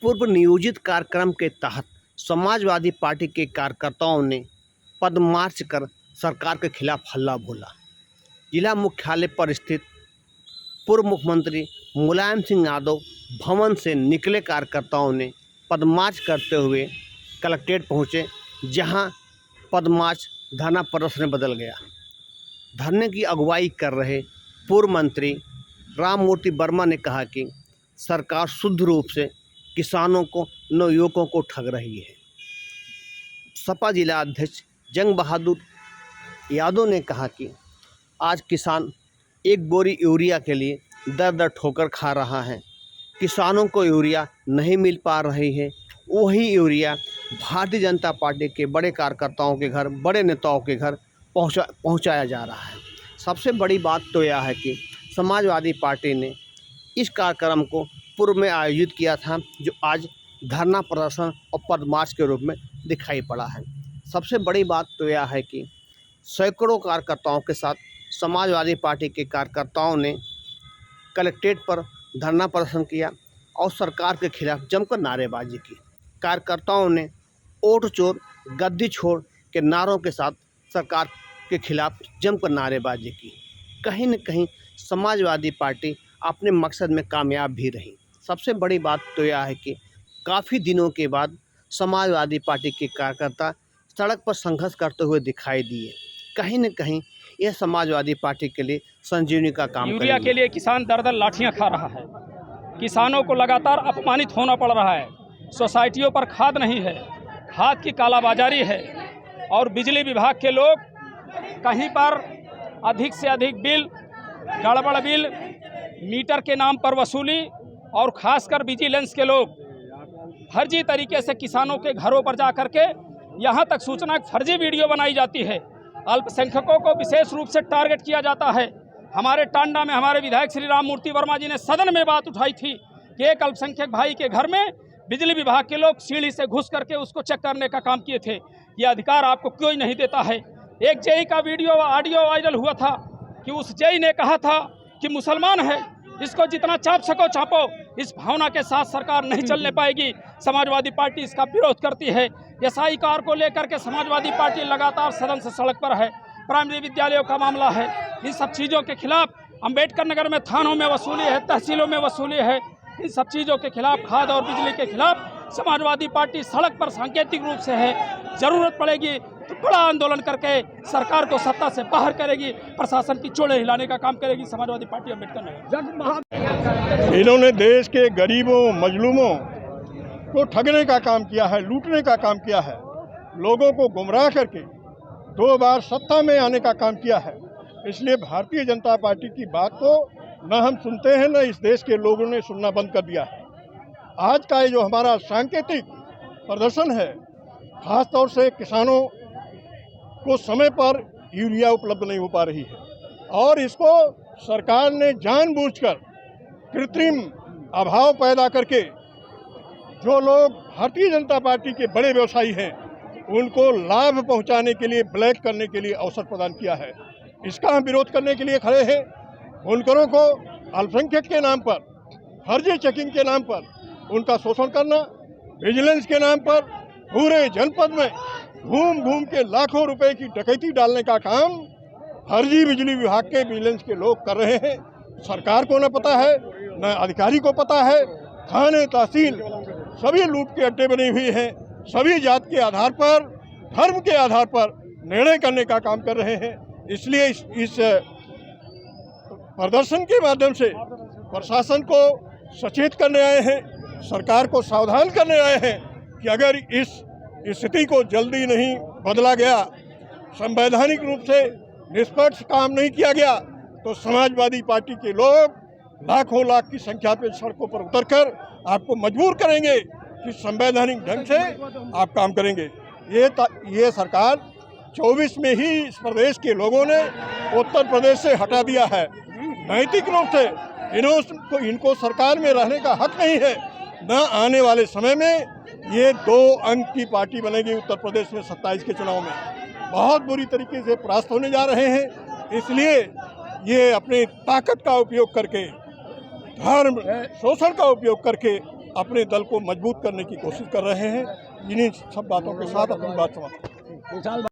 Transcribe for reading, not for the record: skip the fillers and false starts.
पूर्व नियोजित कार्यक्रम के तहत समाजवादी पार्टी के कार्यकर्ताओं ने पदमार्च कर सरकार के खिलाफ हल्ला बोला। जिला मुख्यालय पर स्थित पूर्व मुख्यमंत्री मुलायम सिंह यादव भवन से निकले कार्यकर्ताओं ने पदमार्च करते हुए कलेक्ट्रेट पहुंचे, जहां पदमार्च धरना प्रदर्शन में बदल गया। धरने की अगुवाई कर रहे पूर्व मंत्री राममूर्ति वर्मा ने कहा कि सरकार शुद्ध रूप से किसानों को नवयुवकों को ठग रही है। सपा जिला अध्यक्ष जंग बहादुर यादव ने कहा कि आज किसान एक बोरी यूरिया के लिए दर दर ठोकर खा रहा है। किसानों को यूरिया नहीं मिल पा रही है। वही यूरिया भारतीय जनता पार्टी के बड़े कार्यकर्ताओं के घर, बड़े नेताओं के घर पहुंचाया जा रहा है। सबसे बड़ी बात तो यह है कि समाजवादी पार्टी ने इस कार्यक्रम को पूर्व में आयोजित किया था, जो आज धरना प्रदर्शन और पदमार्च के रूप में दिखाई पड़ा है। सबसे बड़ी बात तो यह है कि सैकड़ों कार्यकर्ताओं के साथ समाजवादी पार्टी के कार्यकर्ताओं ने कलेक्ट्रेट पर धरना प्रदर्शन किया और सरकार के खिलाफ जमकर नारेबाजी की। कार्यकर्ताओं ने वोट चोर गद्दी छोड़ के नारों के साथ सरकार के खिलाफ जमकर नारेबाजी की। कहीं न कहीं समाजवादी पार्टी अपने मकसद में कामयाब भी रही। सबसे बड़ी बात तो यह है कि काफ़ी दिनों के बाद समाजवादी पार्टी के कार्यकर्ता सड़क पर संघर्ष करते हुए दिखाई दिए। कहीं न कहीं यह समाजवादी पार्टी के लिए संजीवनी का काम यूरिया के लिए किसान दर दर लाठियाँ खा रहा है। किसानों को लगातार अपमानित होना पड़ रहा है। सोसाइटियों पर खाद नहीं है, खाद की कालाबाजारी है और बिजली विभाग के लोग कहीं पर अधिक से अधिक बिल, गड़बड़ बिल, मीटर के नाम पर वसूली और खासकर विजिलेंस के लोग फर्जी तरीके से किसानों के घरों पर जा कर के यहाँ तक सूचना फर्जी वीडियो बनाई जाती है। अल्पसंख्यकों को विशेष रूप से टारगेट किया जाता है। हमारे टांडा में हमारे विधायक श्री राममूर्ति वर्मा जी ने सदन में बात उठाई थी कि एक अल्पसंख्यक भाई के घर में बिजली विभाग के लोग सीढ़ी से घुस करके उसको चेक करने का काम किए थे। ये अधिकार आपको क्यों नहीं देता है? एक जेई का वीडियो ऑडियो वायरल हुआ था कि उस जेई ने कहा था कि मुसलमान है, इसको जितना चाप सको चापो। इस भावना के साथ सरकार नहीं चलने पाएगी। समाजवादी पार्टी इसका विरोध करती है। एसआई कार को लेकर के समाजवादी पार्टी लगातार सदन से सड़क पर है। प्राइमरी विद्यालयों का मामला है। इन सब चीज़ों के खिलाफ अंबेडकर नगर में थानों में वसूली है, तहसीलों में वसूली है। इन सब चीज़ों के खिलाफ, खाद और बिजली के खिलाफ समाजवादी पार्टी सड़क पर सांकेतिक रूप से है। ज़रूरत पड़ेगी तो बड़ा आंदोलन करके सरकार को सत्ता से बाहर करेगी, प्रशासन की चोड़े हिलाने का काम करेगी समाजवादी पार्टी अंबेडकर नगर। इन्होंने देश के गरीबों, मजलूमों को ठगने का काम किया है, लूटने का काम किया है, लोगों को गुमराह करके 2 बार सत्ता में आने का काम किया है। इसलिए भारतीय जनता पार्टी की बात को न हम सुनते हैं, न इस देश के लोगों ने सुनना बंद कर दिया है। आज का ये जो हमारा सांकेतिक प्रदर्शन है, खासतौर से किसानों को समय पर यूरिया उपलब्ध नहीं हो पा रही है और इसको सरकार ने जानबूझकर कृत्रिम अभाव पैदा करके जो लोग भारतीय जनता पार्टी के बड़े व्यवसायी हैं उनको लाभ पहुंचाने के लिए, ब्लैक करने के लिए अवसर प्रदान किया है। इसका हम विरोध करने के लिए खड़े हैं। बुनकरों को अल्पसंख्यक के नाम पर, फर्जी चेकिंग के नाम पर उनका शोषण करना, विजिलेंस के नाम पर पूरे जनपद में घूम घूम के लाखों रुपए की डकैती डालने का काम फर्जी बिजली विभाग के विजिलेंस के लोग कर रहे हैं। सरकार को न पता है, न अधिकारी को पता है। थाने, तहसील सभी लूट के अड्डे बने हुए हैं। सभी जात के आधार पर, धर्म के आधार पर निर्णय करने का काम कर रहे हैं। इसलिए इस प्रदर्शन के माध्यम से प्रशासन को सचेत करने आए हैं, सरकार को सावधान करने आए हैं कि अगर इस स्थिति को जल्दी नहीं बदला गया, संवैधानिक रूप से निष्पक्ष काम नहीं किया गया, तो समाजवादी पार्टी के लोग लाखों लाख की संख्या पे सड़कों पर उतरकर आपको मजबूर करेंगे कि संवैधानिक ढंग से आप काम करेंगे। ये सरकार 24 में ही इस प्रदेश के लोगों ने उत्तर प्रदेश से हटा दिया है। नैतिक रूप से इनको सरकार में रहने का हक नहीं है। न आने वाले समय में ये 2 अंक की पार्टी बनेगी उत्तर प्रदेश में 27 के चुनाव में। बहुत बुरी तरीके से परास्त होने जा रहे हैं। इसलिए ये अपनी ताकत का उपयोग करके, धर्म शोषण का उपयोग करके अपने दल को मजबूत करने की कोशिश कर रहे हैं। इन्हीं सब बातों के साथ अपनी बात समाप्त